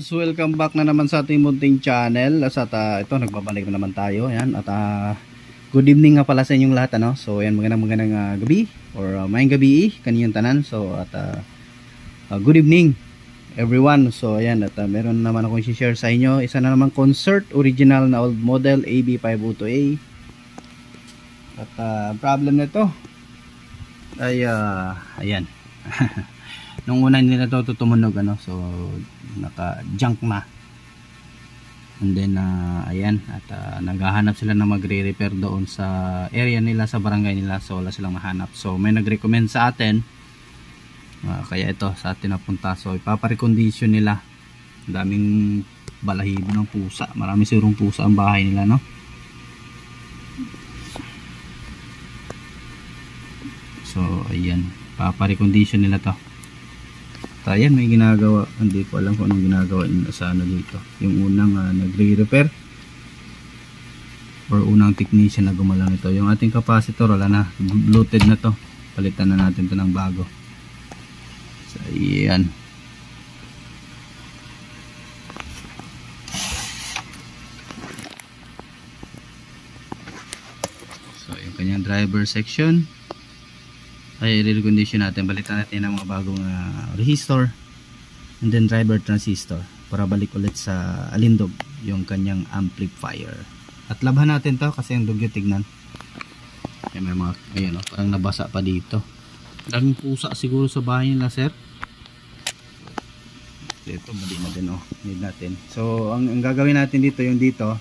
lods, welcome back na naman sa ating munting channel. Ito nagbabalik na naman tayo. Ayan, at good evening nga pala sa inyong lahat, ano. So ayan, magandang gabi or mayang gabi kaniyong tanan. So good evening everyone. So ayan, at meron naman akong i-share sa inyo. Isa na naman concert original na old model AB502A. At problem nito ay ayan. Nung una hindi na ito tumunog, ano, so naka junk na, and then ayan, at naghahanap sila na magre-repair doon sa area nila, sa barangay nila. So wala silang mahanap, so may nag-recommend sa atin, kaya ito sa atin napunta. So ipapa-recondition nila. Daming balahibo ng pusa, marami sigurong pusa ang bahay nila, no. So ayan, papa-recondition nila to. Ayan, may ginagawa, hindi ko alam kung anong ginagawa sa ano dito. Yung unang nagre-repair or unang technician na gumalang ito. Yung ating capacitor, wala na, bloated na to. Palitan na natin to ng bago. So ayan. So yung kanyang driver section ay i-recondition natin. Balitan natin ng mga bagong resistor and then driver transistor para balik ulit sa alindog yung kanyang amplifier. At labhan natin to kasi yung dugyo, tignan. May mga, ayan, oh, parang nabasa pa dito. Daming pusa siguro sa bahay nila, sir. Ito, mali na din, oh. Need natin. So ang gagawin natin dito, yung dito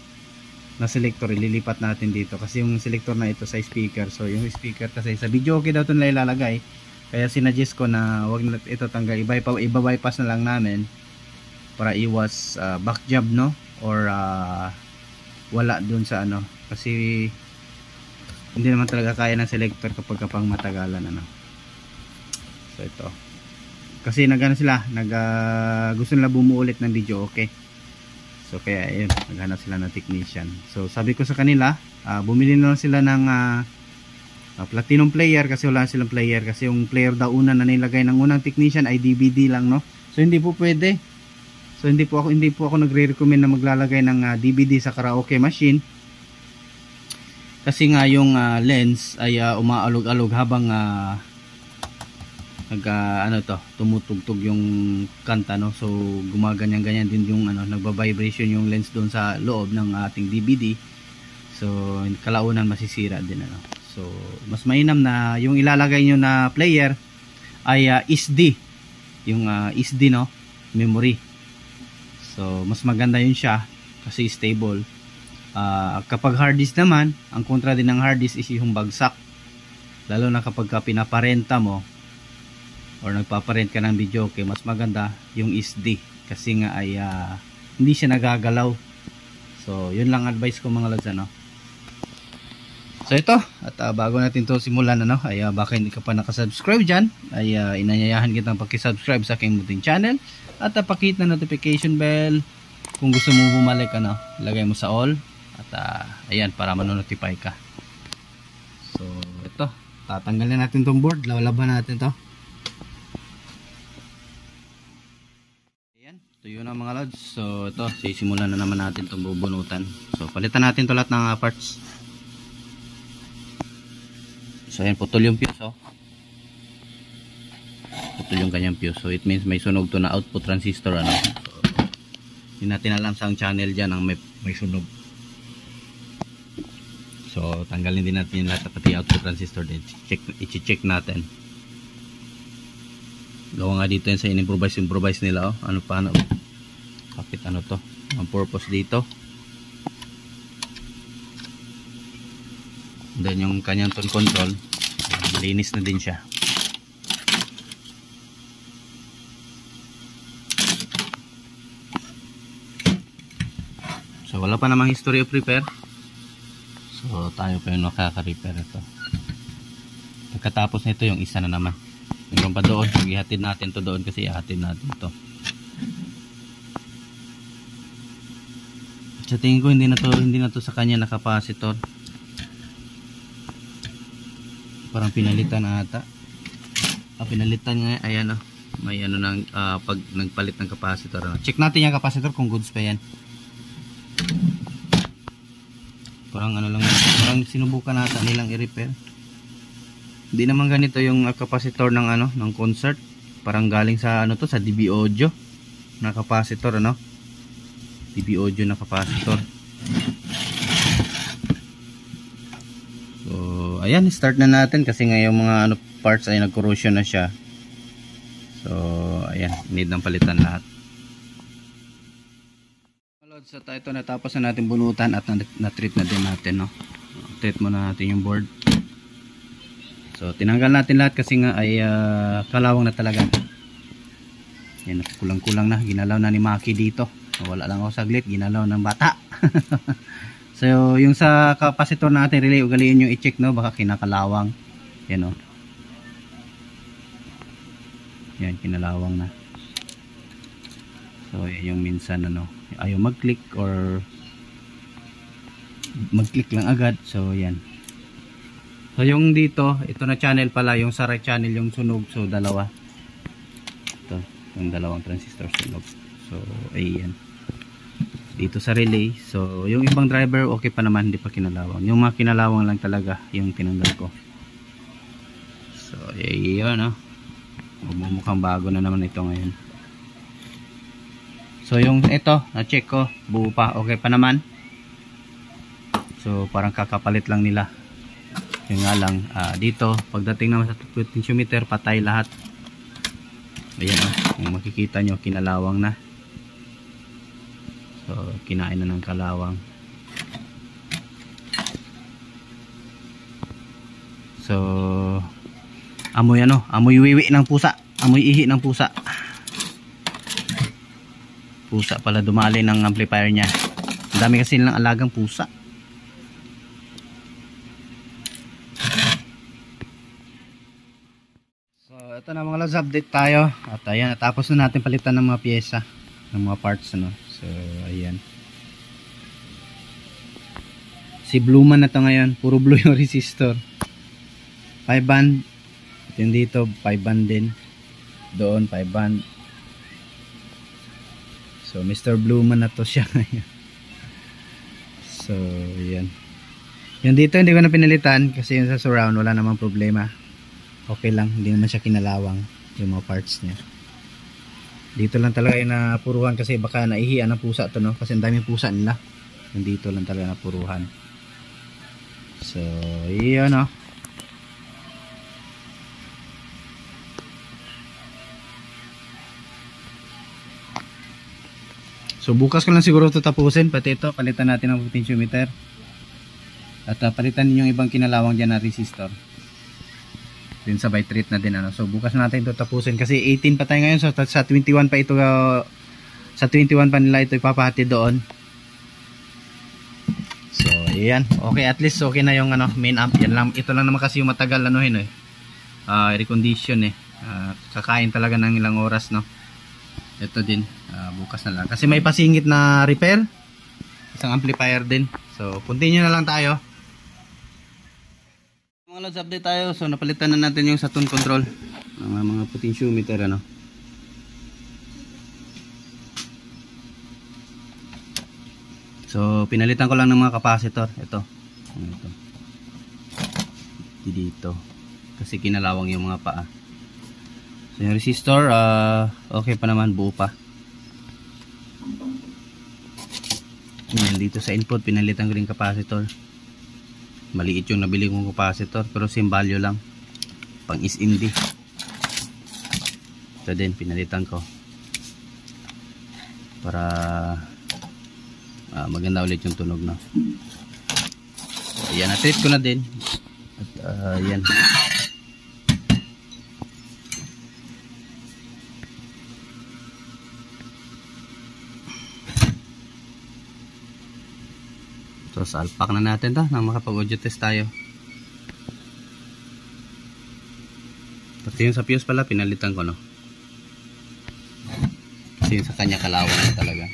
na selector, ililipat natin dito kasi yung selector na ito sa speaker. So yung speaker kasi sa video okay daw ito nila ilalagay, kaya sinadjust ko na wag na ito tanggal, iba-bypass na lang namin para iwas back job, no, or wala dun sa ano, kasi hindi naman talaga kaya ng selector kapag kapang matagalan, ano. So ito kasi nagano sila, gusto nila bumuo ulit ng video okay. So kaya ayun, naghanap sila ng technician. So sabi ko sa kanila, bumili na lang sila ng platinum player kasi wala silang player, kasi yung player daw una na nilagay ng unang technician ay DVD lang, no. So hindi po pwede. So hindi po ako nagre-recommend na maglalagay ng DVD sa karaoke machine. Kasi nga yung lens ay umaalog-alog habang tumutugtog yung kanta, no. So gumaganyan-ganyan din yung nagba-vibration yung lens doon sa loob ng ating DVD. So kalaunan masisira din, ano. So mas mainam na yung ilalagay nyo na player ay SD, yung SD, no, memory. So mas maganda yun siya kasi stable. Kapag hard disk naman, ang kontra din ng hard disk is yung bagsak, lalo na kapag pinaparenta mo or nagpaparent ka ng video, okay, mas maganda yung SD kasi nga ay hindi siya nagagalaw. So yun lang advice ko, mga lods, ano. So ito, at bago natin to simulan, ano, ay baka hindi ka pa nakasubscribe dyan, ay inanyayahan kitang pakisubscribe sa aking munting channel at pakihit na notification bell. Kung gusto mo bumalik, ano, lagay mo sa all at ayan, para manonotify ka. So ito, tatanggalin natin tong board, lalaban natin to. Ito yun, mga lods. So ito, sisimulan na naman natin itong bubunutan. So palitan natin ito lahat ng parts. So ayan, putol yung fuse, oh. Putol yung kanyang fuse. So it means may sunog to na output transistor, ano. So hindi natin alam sa channel dyan ang may sunog. So tanggalin din natin yung lahat, pati output transistor din. I-check natin. Gawa nga dito yan sa in-improvise nila, oh. Ano pa, ano, bakit ano to, ang purpose dito. Then yung kanyang tone control, malinis na din siya. So wala pa namang history of repair, so tayo pa yung makaka-repair ito. Pagkatapos nito yung isa na naman, hanggang pa doon, ihatid natin to doon kasi ihatid natin to. Sa tingin ko hindi na to sa kanya na capacitor. Parang pinalitan ata. Pinalitan nga, ayan, oh. may ano nang pag nagpalit ng capacitor, ano. Check natin yung capacitor kung goods pa yan. Parang ano lang, parang sinubukan nata nilang i-repair. Hindi naman ganito yung capacitor ng ano, ng concert. Parang galing sa ano to, sa DB Audio na capacitor, ano. DB Audio na capacitor. So, ayan, start na natin kasi nga yung mga ano parts ay nag-corrosion na siya. So, ayan, need ng palitan lahat. So, ito natapos na natin bunutan at na-treat na din natin, no. Treat muna natin yung board. So, tinanggal natin lahat kasi nga ay kalawang na talaga. Yan, kulang-kulang na. Ginalaw na ni Maki dito. Wala lang ako saglit, ginalaw ng bata. So, yung sa capacitor natin, relay, ugaliin yung i-check, no, baka kinakalawang. Yan, no. Yan, kinalawang na. So, yan yung minsan, ano, ayaw mag-click or mag-click lang agad. So, yan. So, yung dito, ito na channel pala, yung sa right channel yung sunog. So, dalawa. Ito, yung dalawang transistor sunog. So, ayan. Dito sa relay. So, yung ibang driver, okay pa naman, hindi pa kinalawang. Yung mga kinalawang lang talaga, yung tinanggal ko. So, ayan, no. Mukhang bago na naman ito ngayon. So, yung ito, na-check ko, buo pa, okay pa naman. So, parang kakapalit lang nila. Yung nga lang, dito, pagdating naman sa potentiometer, patay lahat. Ayan, kung makikita nyo, kinalawang na. So, kinain na ng kalawang. So, amoy ano, amoy wiwi ng pusa, amoy ihi ng pusa. Pusa pala dumali ng amplifier niya. Ang dami kasi nilang alagang pusa. So, ito na mga lods, update tayo. At ayan, natapos na natin palitan ng mga pyesa, ng mga parts, ano. So, ayan. Si blue man na to ngayon, puro blue yung resistor. 5 band. Yung dito 5 band din, doon 5 band. So Mr. Blue man na to siya ngayon. So yan, yung dito hindi ko na pinalitan kasi yung sa surround wala namang problema, okay lang, hindi naman siya kinalawang yung mga parts niya. Dito lang talaga yung napuruhan kasi baka naihian ng pusa to, no, kasi ang daming pusa nila. Yung dito lang talaga napuruhan. So yun, no. So bukas ko lang siguro ito tapusin, pati ito palitan natin ang potentiometer. At palitan din yung ibang kinalawang dyan na resistor. Din sabay treat na din, ano. So bukas natin ito tapusin kasi 18 pa tayo ngayon, so sa 21 pa ito, sa 21 pa nila ito ipapahati doon. So ayan, okay, at least okay na yung ano, main amp. Yan lang, ito lang naman kasi yung matagal anuhin, recondition, kakain talaga ng ilang oras, no. Ito din, bukas na lang kasi may pasingit na repair, isang amplifier din. So continue na lang tayo. Mga lods, update tayo. So napalitan na natin yung sa tone control, mga potentiometer, ano. So pinalitan ko lang ng mga capacitor. Ito dito kasi kinalawang yung mga paa. So yung resistor, okay pa naman, buo pa. Yan, dito sa input pinalitan ko rin capacitor. Maliit yung nabili kong capacitor pero same value lang, pang is-indi. Ito din pinalitan ko para maganda ulit yung tunog, no. Ayan, na-treat ko na din. At yan. So salpak na natin to nang makapag-audio test tayo. Pati yung sa fuse pala pinalitan ko, no. Kasi yung sa kanya kalawang na talaga.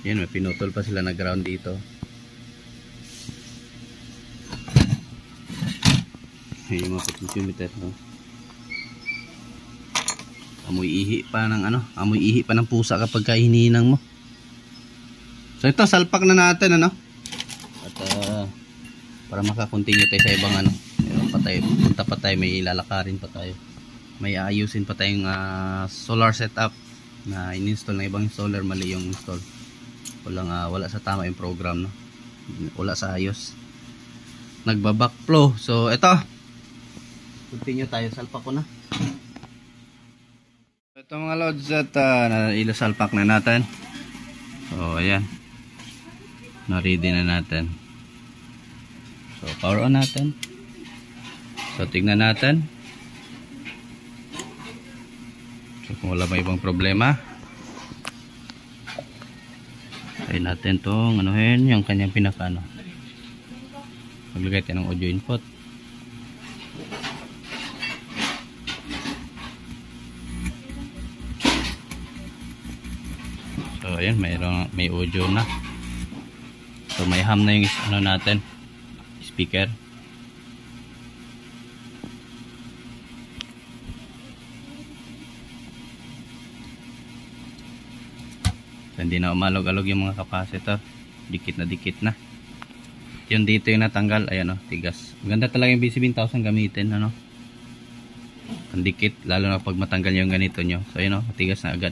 Yan, may pinutol pa sila na ground dito. Yung mga potentiometer, no. Amoy ihi pa ng amoy ihi pa ng pusa kapag kahininang mo. So ito, salpak na natin At para makakontinue tayo sa ibang punta pa tayo, may lalakarin pa tayo. May ayusin pa tayong solar setup na in-install ng ibang installer, mali yung install. Wala sa tama yung program, wala sa ayos. Nagba-backflow. So ito, continue tayo, salpak ko na. Ito mga lods, at ilasalpak na natin. So ayan, na-ready na natin. So power on natin. So tignan natin. So kung wala ba ibang problema, try natin itong yung kanyang pinaka maglagay tayo ng audio input. So ayan, may audio na. So may ham na yung natin, speaker. So, hindi na umalog-alog yung mga capacitor, dikit na. Yung dito yung natanggal, ayan tigas. Maganda talaga yung BC1000 gamitin, ang dikit, lalo na pag matanggal yung ganito nyo. So ayan matigas na agad,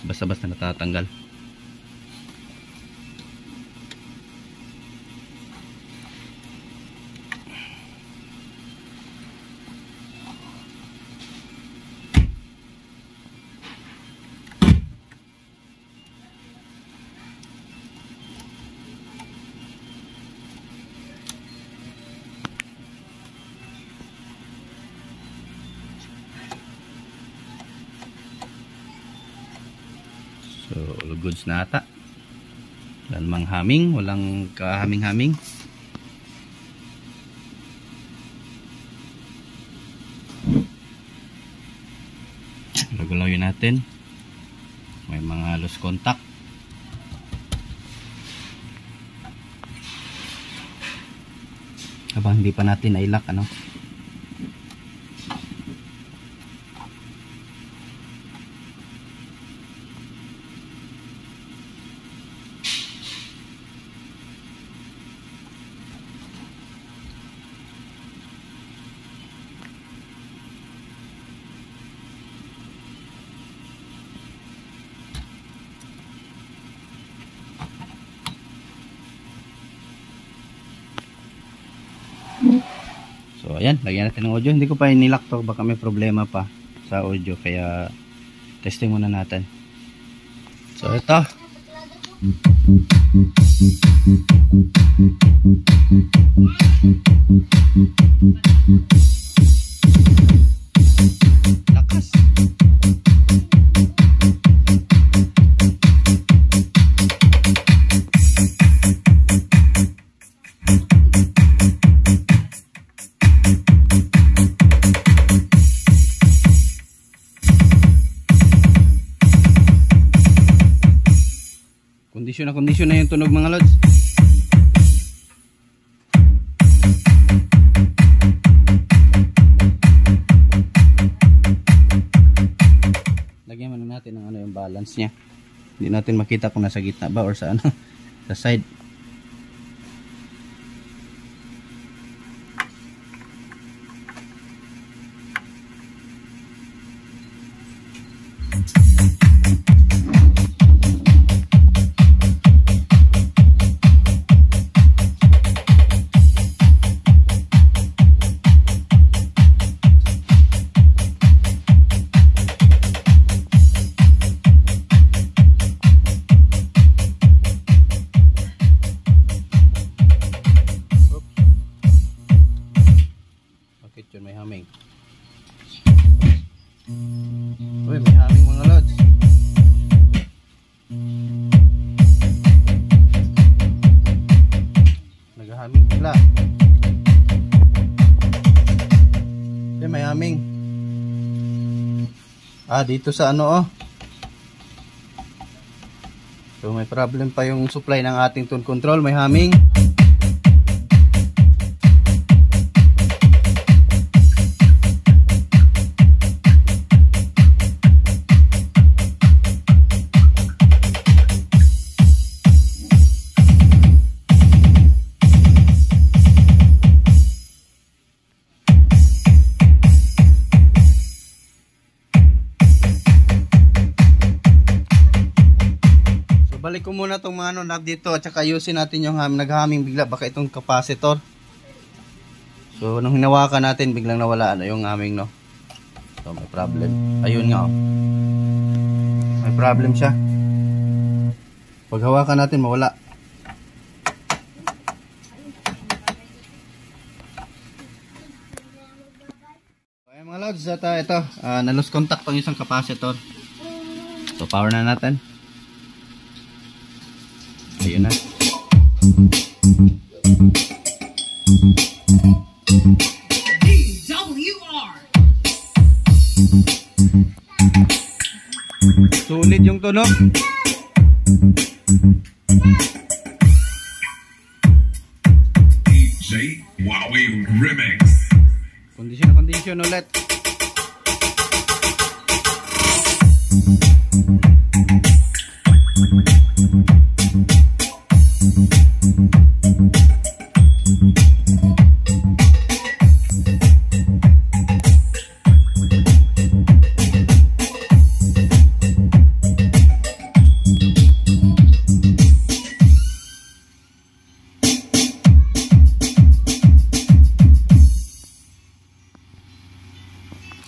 basta-basta natatanggal. So all goods na ata. Walang manghaming, walang kahaming-haming. Gagawin natin. May mga loose contact. Habang hindi pa natin na-lock So ayan, lagyan natin ng audio. Hindi ko pa inilock to, baka may problema pa sa audio, kaya testing muna natin. So ito, lakas. Kondisyon na yung tunog mga lods. Lagyan muna natin ng yung balance niya. Hindi natin makita kung nasa gitna ba or sa sa side. Yun, may humming. Uy, may humming mga lods. Nag-humming bigla. Uy, may humming. Dito sa So may problem pa yung supply ng ating tone control, may humming. Babalik ko muna itong mga knob dito at saka ayusin natin yung naghaming bigla. Baka itong capacitor. So nung hinawakan natin biglang nawala yung haming, no. So may problem. Ayun nga, oh. May problem siya. Pag hawakan natin mawala. Okay mga lods, at ito na-lose contact pang isang capacitor. So power na natin. Ayun na. Sulit yung tunog. DJ Wowie Remix. Condition ulit.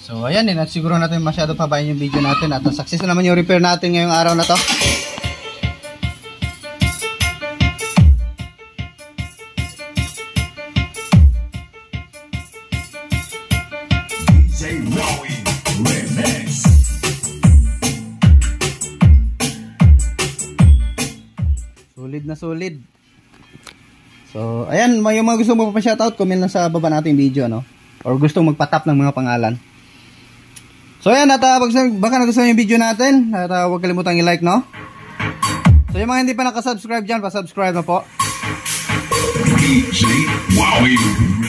So ayan, siguro natin masyado pabayin yung video natin at success na naman yung repair natin ngayong araw na to. DJ Wowie Remix. Solid na solid. So ayan, yung mga gusto mo pa shoutout, comment lang sa baba natin video, no? Or gustong magpa-tap ng mga pangalan. So ayan, at baka nagustuhan yung video natin, at huwag kalimutang i-like, no? So yung mga hindi pa nakasubscribe dyan, pa-subscribe na po. DJ Wowie.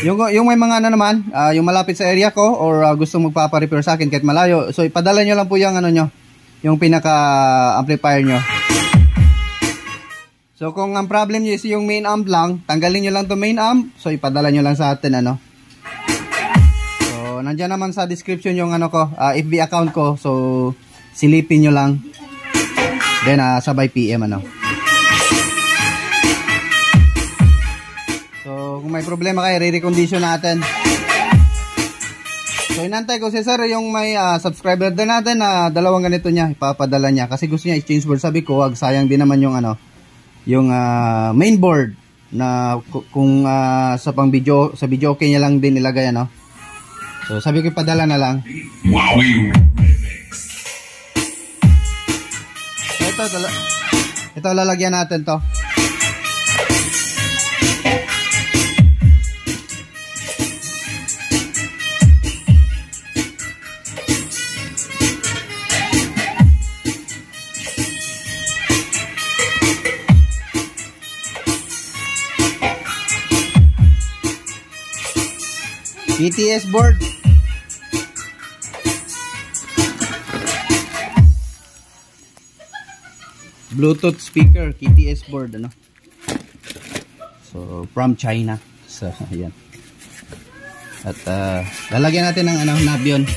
Yung may mga naman, yung malapit sa area ko, or gustong magpapa-repair sa akin kahit malayo, so ipadala nyo lang po yung nyo, yung pinaka-amplifier nyo. So kung ang problem nyo is yung main amp lang, tanggalin nyo lang to main amp, so ipadala nyo lang sa atin, ano? Nandiyan naman sa description yung FB account ko. So silipin nyo lang. Then sabay PM, ano. So kung may problema kayo, re-recondition natin. So inantay ko si sir yung may subscriber din natin na dalawang ganito niya ipapadala niya kasi gusto niya i-change board. Sabi ko, wag, sayang din naman yung yung main board na kung sa pang video, sa video okay niya lang din ilagay, ano. So sabi ko ipadala na lang. Wowie Remix. Ito lalagyan natin to. KTS board. Bluetooth speaker, KTS board, ano. So from China. So ayan. At lalagyan natin ng knob yun.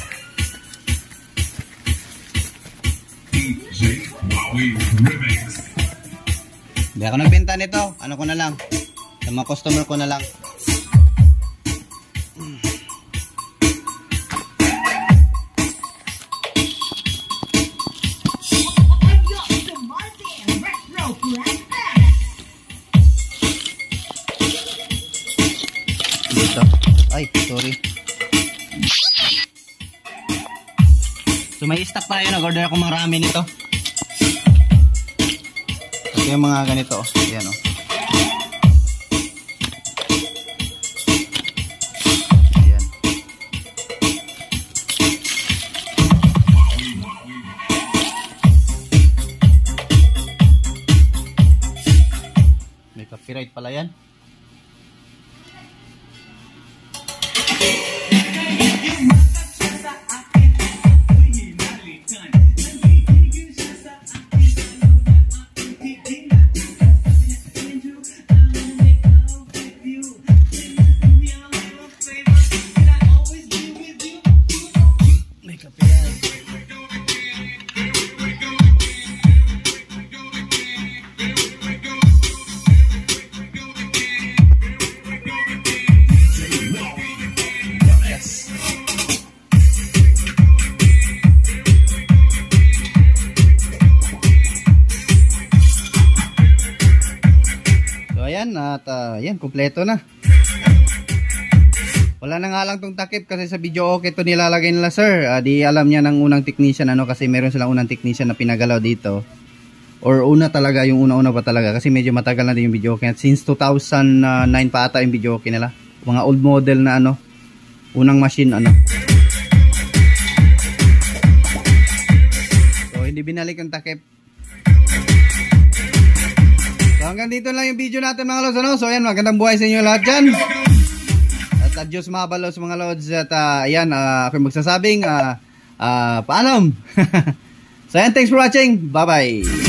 DJ Wowie Remix. Hindi ako nagbenta nito. Ano ko na lang, sa mga customer ko na lang. Dito. Ay, sorry. So may stock tayo, nag-order ako marami nito. Ito yung mga ganito, ayan, oh. Ayan. May copyright pala yan. At yan, kompleto na. Wala na nga lang tong takip kasi sa video okay to nilalagay nila sir. Di alam niya ng unang technician ano, kasi meron silang unang technician na pinagalaw dito. Or una talaga, yung una-una pa talaga kasi medyo matagal na din yung video okay. At since 2009 pa ata yung video okay nila. Mga old model na ano, unang machine ano. So hindi binalik yung takip. So hanggang dito lang yung video natin mga lods ano. So ayan, magandang buhay sa inyo lahat dyan. At Diyos mabalos mga lods. At ayan, ako magsasabing paalam. So ayan, thanks for watching. Bye bye.